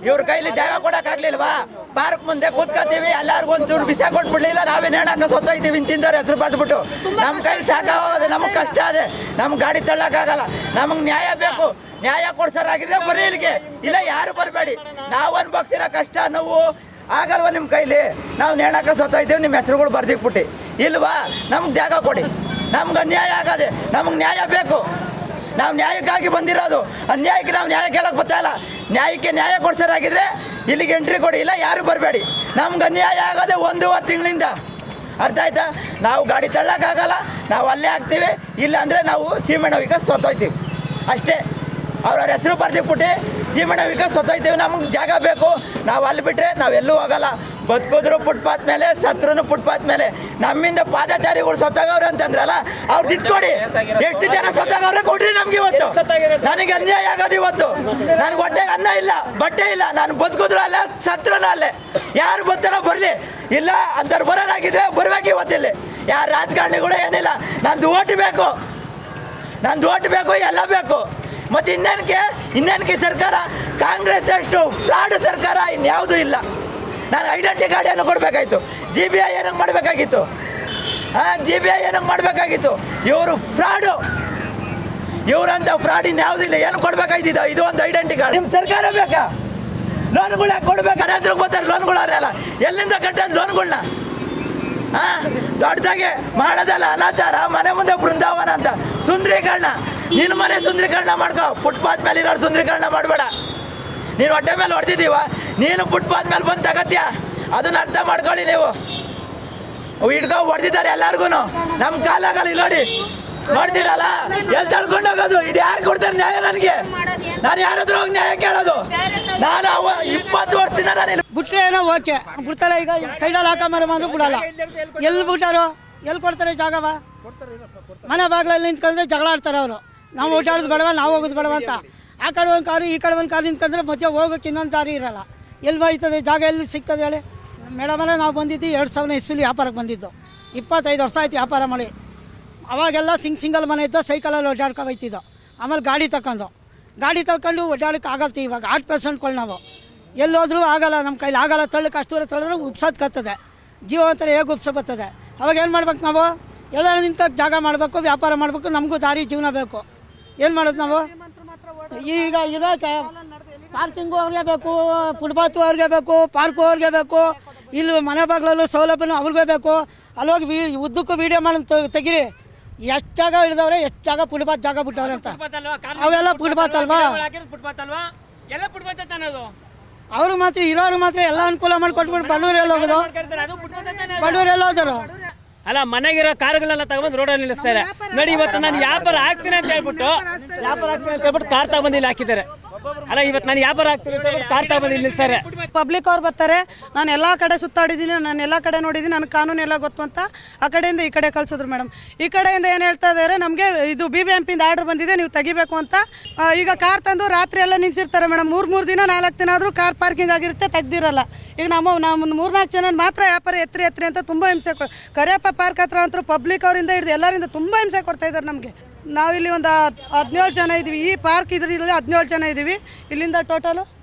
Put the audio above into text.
ಇವ್ರ ಕೈಲಿ ಜಾಗ ಕೊಡಕ್ಕಾಗ್ಲಿಲ್ವಾ? ಪಾರ್ಕ್ ಮುಂದೆ ಕೂತ್ಕೊತೀವಿ, ಎಲ್ಲಾರ್ಗು ಒಂಚೂರು ವಿಷ ಕೊಟ್ಬಿಡ್ಲಿಲ್ಲ, ನಾವೇ ನೇಣಾಕ ಸೊತ್ತೋಯ್ತೀವಿ ತಿಂದವ್ರ ಹೆಸರು ಬಂದ್ಬಿಟ್ಟು. ನಮ್ಮ ಕೈಲಿ ಸಾಕಾಗೋದೆ, ನಮಗೆ ಕಷ್ಟ ಅದೇ, ನಮ್ಗೆ ಗಾಡಿ ತಳ್ಳಕ್ಕಾಗಲ್ಲ. ನಮಗೆ ನ್ಯಾಯ ಬೇಕು. ನ್ಯಾಯ ಕೊಡ್ಸೋರಾಗಿದ್ರೆ ಬರ್ರಿ ಇಲ್ಲಿಗೆ, ಇಲ್ಲ ಯಾರು ಬರಬೇಡಿ. ನಾವು ಅನ್ಭವಿಸಿರೋ ಕಷ್ಟ ನೋವು ಆಗಲ್ವ ನಿಮ್ಮ ಕೈಲಿ? ನಾವು ನೇಣಾಕ ಸೊತ್ತೋಯ್ತೀವಿ, ನಿಮ್ಮ ಹೆಸರುಗಳು ಬರ್ದಿಕ್ಬಿಟ್ಟು ಇಲ್ವಾ? ನಮ್ಗೆ ಜಾಗ ಕೊಡಿ, ನಮ್ಗೆ ಅನ್ಯಾಯ ಆಗದೆ, ನಮಗೆ ನ್ಯಾಯ ಬೇಕು. ನಾವು ನ್ಯಾಯಕ್ಕಾಗಿ ಬಂದಿರೋದು, ಅನ್ಯಾಯಕ್ಕೆ ನಾವು ನ್ಯಾಯ ಕೇಳಕ್ಕೆ ಗೊತ್ತಲ್ಲ. ನ್ಯಾಯಕ್ಕೆ ನ್ಯಾಯ ಕೊಡ್ಸೋರಾಗಿದ್ರೆ ಇಲ್ಲಿಗೆ ಎಂಟ್ರಿ ಕೊಡಿ, ಇಲ್ಲ ಯಾರು ಬರಬೇಡಿ. ನಮ್ಗೆ ಅನ್ಯಾಯ ಆಗೋದೆ 1.5 ತಿಂಗಳಿಂದ, ಅರ್ಥ ಆಯ್ತಾ? ನಾವು ಗಾಡಿ ತಳ್ಳೋಕ್ಕಾಗಲ್ಲ, ನಾವು ಅಲ್ಲೇ ಹಾಕ್ತೀವಿ, ಇಲ್ಲ ಅಂದರೆ ನಾವು ಸೀಮೆಣ್ಣವಿಗೆ ಸೊತ್ತೋಯ್ತೀವಿ ಅಷ್ಟೇ. ಅವ್ರವ್ರ ಹೆಸರು ಬರ್ದಿಕ್ಬಿಟ್ಟು ಸೀಮೆಣ್ಣವಿಗೆ ಸೊತ್ತೋಯ್ತೀವಿ. ನಮ್ಗೆ ಜಾಗ ಬೇಕು. ನಾವು ಅಲ್ಲಿ ಬಿಟ್ಟರೆ ನಾವೆಲ್ಲೂ ಹೋಗಲ್ಲ. ಬದುಕಿದ್ರು ಫುಟ್ಪಾತ್ ಮೇಲೆ, ಸತ್ರು ಫುಟ್ಪಾತ್ ಮೇಲೆ. ನಮ್ಮಿಂದ ಪಾದಚಾರಿಗಳು ಸೊತ್ತಾಗವ್ರೆ ಅಂತಂದ್ರಲ್ಲ, ಅವ್ರು ಇಟ್ಕೊಡಿ. ಎಷ್ಟು ಜನ ಸೊತ್ತಾಗವ್ರೆ ಕೊಡ್ರಿ ನಮ್ಗೆ. ಇವತ್ತು ನನಗೆ ಅನ್ಯಾಯ ಆಗೋದು. ಇವತ್ತು ನನಗೆ ಹೊಟ್ಟೆಗೆ ಅನ್ನ ಇಲ್ಲ, ಬಟ್ಟೆ ಇಲ್ಲ. ನಾನು ಬದುಕಿದ್ರು ಅಲ್ಲೇ, ಸತ್ರೂ ಅಲ್ಲೇ. ಯಾರು ಬರ್ತಾರೋ ಬರಲಿ, ಇಲ್ಲ ಅಂಥವ್ರು ಬರೋದಾಗಿದ್ರೆ ಬರ್ಬೇಕು. ಇವತ್ತಿಲ್ಲಿ ಯಾರು ರಾಜಕಾರಣಿಗಳು ಏನಿಲ್ಲ. ನಂದು ಓಟ್ ಬೇಕು, ನಂದು ಓಟ್ ಬೇಕು, ಎಲ್ಲ ಬೇಕು. ಮತ್ತು ಇನ್ನೇನಕ್ಕೆ ಸರ್ಕಾರ? ಕಾಂಗ್ರೆಸ್ ಅಷ್ಟು ಫ್ರಾಡ್ ಸರ್ಕಾರ ಇನ್ಯಾವುದೂ ಇಲ್ಲ. ನಾನು ಐಡೆಂಟಿ ಕಾರ್ಡ್ ಕೊಡಬೇಕಾಯ್ತು, GBI ಏನಕ್ಕೆ ಮಾಡಬೇಕಾಗಿತ್ತು? GBI ಏನಕ್ಕೆ ಮಾಡಬೇಕಾಗಿತ್ತು? ಇವರು ಫ್ರಾಡು, ಇವರಂತ ಫ್ರಾಡ್ ಇನ್ಯಾವುದಿಲ್ಲ. ಏನು ಕೊಡಬೇಕಾಯ್ತಿದ್ದ? ಇದು ಒಂದು ಐಡೆಂಟಿ ಕಾರ್ಡ್. ನಿಮ್ಮ ಸರ್ಕಾರ ಬೇಕಾ? ಲೋನ್ಗಳು ಯಾಕೆ ಕೊಡ್ಬೇಕು? ಅದಾದ್ರೂ ಬರ್ತಾರೆ ಲೋನ್ಗಳನ್ನೆಲ್ಲ. ಎಲ್ಲಿಂದ ಕಟ್ಟೋದು ಲೋನ್ಗಳನ್ನ? ದೊಡ್ಡದಾಗೆ ಮಾಡೋದಲ್ಲ ಅನಾಚಾರ. ಮನೆ ಮುಂದೆ ಬೃಂದಾವನ ಅಂತ ಸುಂದರೀಕರಣ. ನಿನ್ನ ಮನೆ ಸುಂದರೀಕರಣ ಮಾಡ್ಕೋ, ಫುಟ್ಪಾತ್ ಮೇಲೆ ಇರೋರು ಸುಂದರೀಕರಣ ಮಾಡಬೇಡ. ನೀನು ಹೊಟ್ಟೆ ಮೇಲೆ ಹೊಡೆದಿದ್ದೀವ, ನೀನು ಫುಟ್ಪಾತ್ ಮೇಲೆ ಬಂದು ತಗತ್ಯ, ಅದನ್ನ ಅರ್ಥ ಮಾಡ್ಕೊಳ್ಳಿ. ನೀವು ಹಿಡ್ಕೊ ಹೊಡೆದಿದ್ದಾರೆ ಎಲ್ಲಾರ್ಗು. ನಮ್ಮ ಕಾಲಾಗಲ್ಲ ಇಲ್ಲಿ ನೋಡಿ, ನೋಡ್ತೀರಲ್ಲ ಎಲ್ಲಿ ತಳ್ಕೊಂಡು ಹೋಗೋದು. ಇದು ಯಾರು ಕೊಡ್ತಾರೆ ನ್ಯಾಯ? ನನಗೆ ನಾನು ಯಾರ ಹತ್ರ ಹೋಗಿ ನ್ಯಾಯ ಕೇಳೋದು? ನಾನು 20 ವರ್ಷದಿಂದ ನಾನು ಬಿಟ್ರೆ ಏನೋ ಓಕೆ ಬಿಡ್ತಾರೆ. ಈಗ ಸೈಡಲ್ಲಿ ಹಾಕೊಂಬಾರ ಬಂದ್ರು ಬಿಡಲ್ಲ. ಎಲ್ಲಿ ಬಿಟ್ಟಾರೋ? ಎಲ್ಲಿ ಕೊಡ್ತಾರೆ ಜಾಗವ? ಮನೆ ಬಾಗಿಲಲ್ಲಿ ನಿಂತ್ಕೊಂಡ್ರೆ ಜಗಳ ಆಡ್ತಾರೆ ಅವರು. ನಾವು ಓಡಾಡೋದು ಬೇಡವ, ನಾವು ಹೋಗೋದು ಬೇಡವ ಅಂತ. ಆ ಕಡೆ ಒಂದು ಕಾರು, ಈ ಕಡೆ ಒಂದು ಕಾರು ನಿಂತ್ಕೊಂಡ್ರೆ ಮಧ್ಯೆ ಹೋಗೋಕೆ ಇನ್ನೊಂದು ದಾರಿ ಇರಲ್ಲ. ಎಲ್ಲಿ ಬೈತದೆ ಜಾಗ? ಎಲ್ಲಿ ಸಿಗ್ತದೆ ಹೇಳಿ? ಮೇಡಮಲ್ಲೇ ನಾವು ಬಂದಿದ್ದು 2000 ಇಸ್ವಿಲಿ ವ್ಯಾಪಾರಕ್ಕೆ ಬಂದಿದ್ದು. 25 ವರ್ಷ ಆಯ್ತು ವ್ಯಾಪಾರ ಮಾಡಿ. ಅವಾಗೆಲ್ಲ ಸಿಂಗಲ್ ಮನೆ ಇದ್ದೋ, ಸೈಕಲಲ್ಲಿ ಓಡಾಡ್ಕೊ ಹೋಯ್ತಿದ್ದೋ. ಆಮೇಲೆ ಗಾಡಿ ತಗೊಂಡು ಓಡಾಡೋಕ್ಕೆ ಆಗಲ್ತಿ. ಇವಾಗ 8% ನಾವು ಎಲ್ಲೋದ್ರೂ ಆಗಲ್ಲ, ನಮ್ಮ ಕೈಲಿ ಆಗಲ್ಲ. ತಳ್ಳಕ್ಕೆ ಅಷ್ಟು ದೂರ ತಳ್ಳಿದ್ರೆ ಉಪ್ಸೋದು ಕತ್ತದೆ. ಜೀವ ಒಂಥರ ಹೇಗೆ ಉಪ್ಸ ಬರ್ತದೆ. ಅವಾಗ ಏನು ಮಾಡ್ಬೇಕು ನಾವು? ಎಲ್ಲರೂ ನಿಂತ ಜಾಗ ಮಾಡಬೇಕು, ವ್ಯಾಪಾರ ಮಾಡಬೇಕು, ನಮಗೂ ದಾರಿ ಜೀವನ ಬೇಕು. ಏನು ಮಾಡೋದು ನಾವು? ಈಗ ಇರೋಕೆ ಪಾರ್ಕಿಂಗು ಅವ್ರಿಗೆ ಬೇಕು, ಫುಟ್ಪಾತು ಅವ್ರಿಗೆ ಬೇಕು, ಪಾರ್ಕು ಅವ್ರಿಗೆ ಬೇಕು, ಇಲ್ಲಿ ಮನೆ ಬಾಗಿಲಲ್ಲೂ ಸೌಲಭ್ಯನೂ ಅವ್ರಿಗೆ ಬೇಕು. ಅಲ್ಲೋಗಿ ಉದ್ದಕ್ಕೂ ವೀಡಿಯೋ ಮಾಡಿ ತೆಗಿರಿ. ಎಷ್ಟು ಜಾಗ ಹಿಡಿದವ್ರೆ, ಎಷ್ಟು ಜಾಗ ಫುಟ್ಪಾತ್ ಜಾಗ ಬಿಟ್ಟವ್ರೆ ಅಂತ. ಅವೆಲ್ಲ ಫುಟ್ಪಾತ್ ಅಲ್ವಾ? ಅವರು ಮಾತ್ರ ಇರೋರು ಮಾತ್ರ ಎಲ್ಲ ಅನುಕೂಲ ಮಾಡಿಕೊಟ್ಬಿಟ್ಟು ಬಡವ್ರು ಎಲ್ಲ ಹೋಗೋದು? ಬಡವ್ರು ಎಲ್ಲ ಹೋದರು? ಅಲ್ಲ, ಮನೆಗಿರೋ ಕಾರುಗಳನ್ನ ತಗೊಂಡು ರೋಡಲ್ಲಿ ನಿಲ್ಲಿಸ್ತಾರೆ ನೋಡಿ. ಇವತ್ತು ನಾನು ವ್ಯಾಪಾರ ಆಗ್ತೀನಿ ಅಂತ ಹೇಳ್ಬಿಟ್ಟು ಕಾರ್ ತಗೊಂಡು ಇಲ್ಲಿ ಹಾಕಿದ್ದಾರೆ. ಅಲ್ಲ, ಇವತ್ತು ನಾನು ವ್ಯಾಪಾರ ಆಗ್ತೀನಿ ಅಂತ ಕಾರ್ ತಗೊಂಡು ಇಲ್ಲಿ ನಿಲ್ಸಾರೆ. ಪಬ್ಲಿಕ್ ಅವ್ರು ಬರ್ತಾರೆ. ನಾನು ಎಲ್ಲ ಕಡೆ ಸುತ್ತಾಡಿದ್ದೀನಿ, ನಾನು ಎಲ್ಲ ಕಡೆ ನೋಡಿದ್ದೀನಿ, ನನಗೆ ಕಾನೂನು ಎಲ್ಲ ಗೊತ್ತು ಅಂತ ಆ ಕಡೆಯಿಂದ ಈ ಕಡೆ ಕಳ್ಸಿದ್ರು ಮೇಡಮ್. ಈ ಕಡೆಯಿಂದ ಏನು ಹೇಳ್ತಾ ಇದ್ದಾರೆ, ನಮಗೆ ಇದು BBMP ಆರ್ಡರ್ ಬಂದಿದೆ, ನೀವು ತೆಗಿಬೇಕು ಅಂತ. ಈಗ ಕಾರ್ ತಂದು ರಾತ್ರಿ ಎಲ್ಲ ನಿಲ್ಸಿರ್ತಾರೆ ಮೇಡಮ್. 3 ದಿನ 4 ದಿನ ಆದರೂ ಕಾರ್ ಪಾರ್ಕಿಂಗ್ ಆಗಿರುತ್ತೆ, ತೆಗ್ದಿರಲ್ಲ. ಈಗ ನಾವು 3-4 ಜನ ಮಾತ್ರ ವ್ಯಾಪಾರ ಎತ್ರಿ ಅಂತ ತುಂಬ ಹಿಂಸೆ. ಕರಿಯಪ್ಪ ಪಾರ್ಕ್ ಹತ್ರ ಅಂತೂ ಪಬ್ಲಿಕ್ ಅವರಿಂದ ಹಿಡಿದು ಎಲ್ಲರಿಂದ ತುಂಬ ಹಿಂಸೆ ಕೊಡ್ತಾ ಇದ್ದಾರೆ ನಮಗೆ. ನಾವಿಲ್ಲಿ ಒಂದು 17 ಜನ ಇದ್ದೀವಿ. ಈ ಪಾರ್ಕ್ ಇದರಲ್ಲಿ 17 ಜನ ಇದ್ದೀವಿ. ಇಲ್ಲಿಂದ ಟೋಟಲು